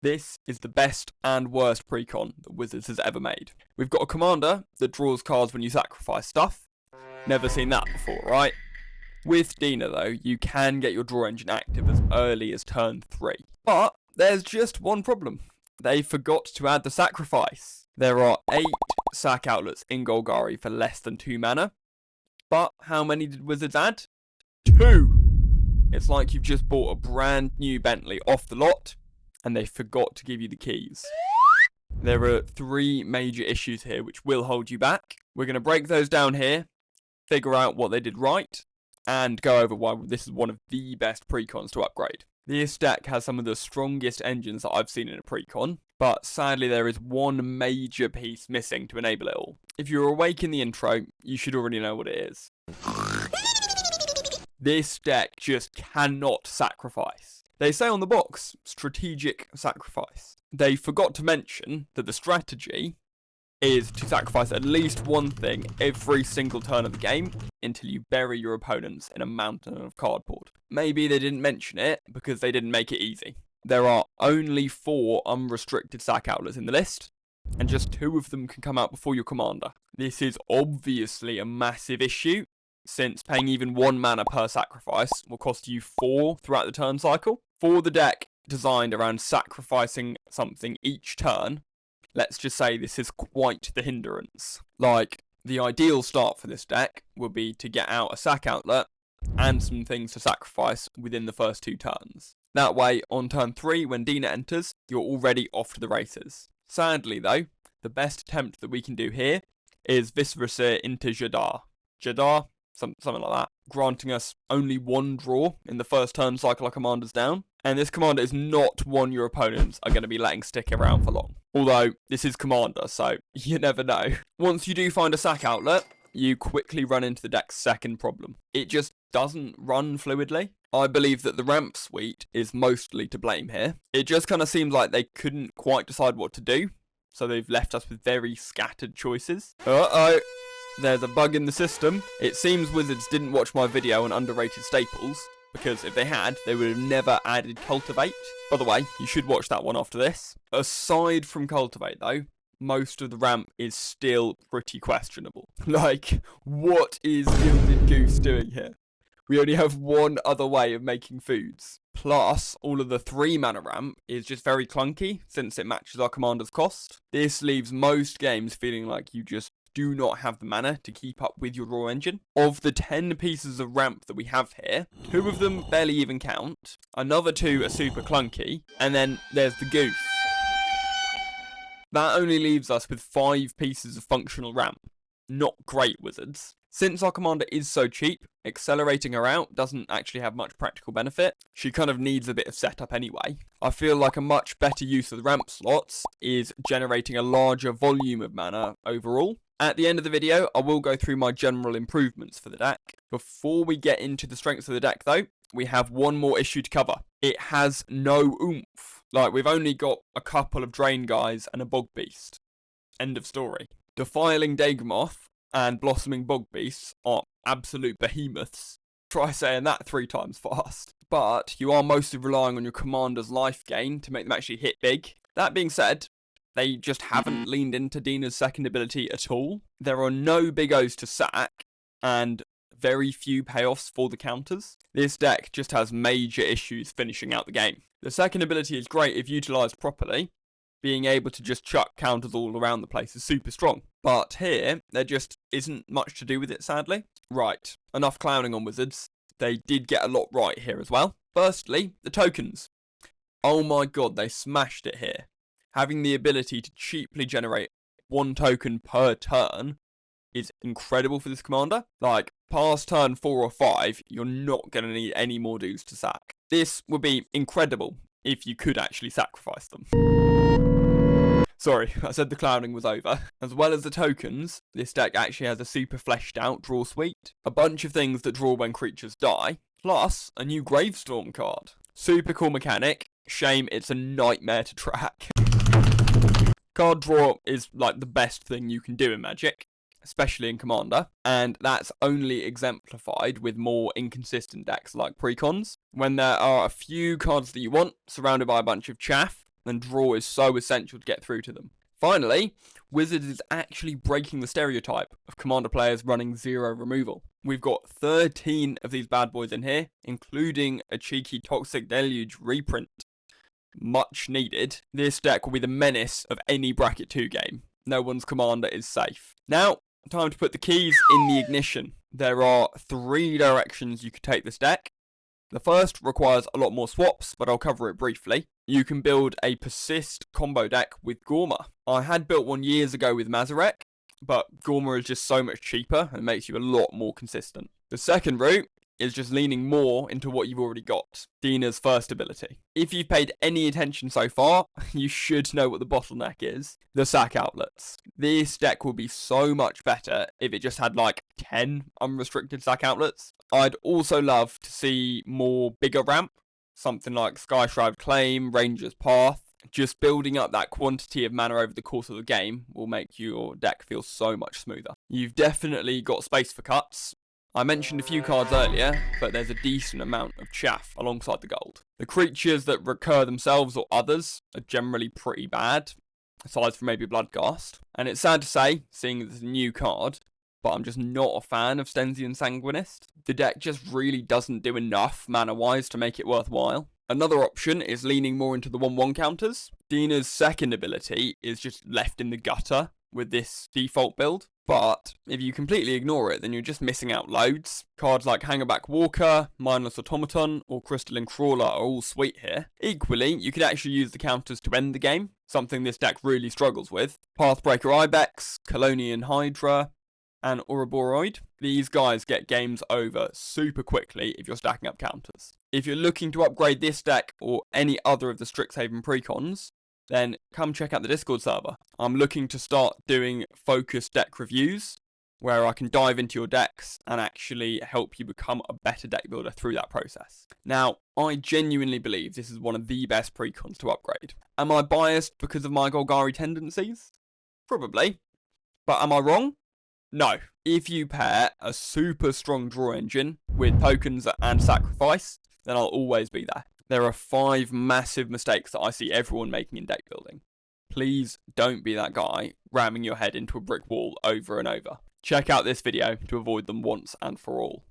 This is the best and worst precon that Wizards has ever made. We've got a commander that draws cards when you sacrifice stuff. Never seen that before, right? With Dina though, you can get your draw engine active as early as turn 3. But there's just one problem. They forgot to add the sacrifice. There are 8 sack outlets in Golgari for less than 2 mana. But how many did Wizards add? 2! It's like you've just bought a brand new Bentley off the lot and they forgot to give you the keys. There are 3 major issues here which will hold you back. We're going to break those down here, figure out what they did right, and go over why this is one of the best precons to upgrade. This deck has some of the strongest engines that I've seen in a precon, but sadly there is one major piece missing to enable it all. If you're awake in the intro, you should already know what it is. This deck just cannot sacrifice. They say on the box, strategic sacrifice. They forgot to mention that the strategy is to sacrifice at least one thing every single turn of the game until you bury your opponents in a mountain of cardboard. Maybe they didn't mention it because they didn't make it easy. There are only 4 unrestricted sack outlets in the list, and just 2 of them can come out before your commander. This is obviously a massive issue, since paying even 1 mana per sacrifice will cost you 4 throughout the turn cycle. For the deck designed around sacrificing something each turn, let's just say this is quite the hindrance. Like, the ideal start for this deck would be to get out a sack outlet and some things to sacrifice within the first 2 turns. That way, on turn 3, when Dina enters, you're already off to the races. Sadly though, the best attempt that we can do here is Viscera into Jadar. Jadar, something like that, granting us only 1 draw in the first turn cycle our commander's down. And this commander is not one your opponents are going to be letting stick around for long. Although, this is commander, so you never know. Once you do find a sack outlet, you quickly run into the deck's second problem. It just doesn't run fluidly. I believe that the ramp suite is mostly to blame here. It just kind of seems like they couldn't quite decide what to do, so they've left us with very scattered choices. Uh-oh. There's a bug in the system. It seems Wizards didn't watch my video on underrated staples, because if they had, they would have never added Cultivate. By the way, you should watch that one after this. Aside from Cultivate though, most of the ramp is still pretty questionable. Like, what is Gilded Goose doing here? We only have one other way of making foods. Plus, all of the 3 mana ramp is just very clunky, since it matches our commander's cost. This leaves most games feeling like you just do not have the mana to keep up with your draw engine. Of the 10 pieces of ramp that we have here, 2 of them barely even count, another 2 are super clunky, and then there's the goose. That only leaves us with 5 pieces of functional ramp. Not great, Wizards. Since our commander is so cheap, accelerating her out doesn't actually have much practical benefit. She kind of needs a bit of setup anyway. I feel like a much better use of the ramp slots is generating a larger volume of mana overall. At the end of the video, I will go through my general improvements for the deck. Before we get into the strengths of the deck though, we have one more issue to cover. It has no oomph. Like, we've only got a couple of Drain guys and a Bog Beast. End of story. Defiling Dagomoth and Blossoming Bog Beasts are absolute behemoths. Try saying that 3 times fast. But you are mostly relying on your commander's life gain to make them actually hit big. That being said, they just haven't leaned into Dina's second ability at all. There are no big O's to sack, and very few payoffs for the counters. This deck just has major issues finishing out the game. The second ability is great if utilised properly. Being able to just chuck counters all around the place is super strong. But here, there just isn't much to do with it, sadly. Right, enough clowning on Wizards. They did get a lot right here as well. Firstly, the tokens. Oh my god, they smashed it here. Having the ability to cheaply generate 1 token per turn is incredible for this commander. Like, past turn 4 or 5, you're not going to need any more dudes to sack. This would be incredible if you could actually sacrifice them. Sorry, I said the clowning was over. As well as the tokens, this deck actually has a super fleshed out draw suite. A bunch of things that draw when creatures die, plus a new Gravestorm card. Super cool mechanic, shame it's a nightmare to track. Card draw is like the best thing you can do in Magic, especially in Commander, and that's only exemplified with more inconsistent decks like Precons. When there are a few cards that you want, surrounded by a bunch of chaff, and draw is so essential to get through to them. Finally, Wizards is actually breaking the stereotype of Commander players running 0 removal. We've got 13 of these bad boys in here, including a cheeky Toxic Deluge reprint. Much needed. This deck will be the menace of any Bracket 2 game. No one's Commander is safe. Now, time to put the keys in the ignition. There are 3 directions you could take this deck. The first requires a lot more swaps, but I'll cover it briefly. You can build a Persist combo deck with Gorma. I had built one years ago with Mazarek, but Gorma is just so much cheaper and makes you a lot more consistent. The second route is just leaning more into what you've already got, Dina's first ability. If you've paid any attention so far, you should know what the bottleneck is, the sack outlets. This deck would be so much better if it just had like 10 unrestricted sack outlets. I'd also love to see more bigger ramp, something like Skyshroud Claim, Ranger's Path. Just building up that quantity of mana over the course of the game will make your deck feel so much smoother. You've definitely got space for cuts. I mentioned a few cards earlier, but there's a decent amount of chaff alongside the gold. The creatures that recur themselves or others are generally pretty bad, aside from maybe Bloodghast. And it's sad to say, seeing as it's a new card, but I'm just not a fan of Stensian Sanguinist. The deck just really doesn't do enough mana-wise to make it worthwhile. Another option is leaning more into the 1/1 counters. Dina's second ability is just left in the gutter with this default build. But if you completely ignore it, then you're just missing out loads. Cards like Hangerback Walker, Mindless Automaton, or Crystalline Crawler are all sweet here. Equally, you could actually use the counters to end the game, something this deck really struggles with. Pathbreaker Ibex, Colonian Hydra, and Ouroboros. These guys get games over super quickly if you're stacking up counters. If you're looking to upgrade this deck or any other of the Strixhaven Precons, then come check out the Discord server. I'm looking to start doing focused deck reviews where I can dive into your decks and actually help you become a better deck builder through that process. Now, I genuinely believe this is one of the best Precons to upgrade. Am I biased because of my Golgari tendencies? Probably. But am I wrong? No. If you pair a super strong draw engine with tokens and sacrifice, then I'll always be there. There are 5 massive mistakes that I see everyone making in deck building. Please don't be that guy ramming your head into a brick wall over and over. Check out this video to avoid them once and for all.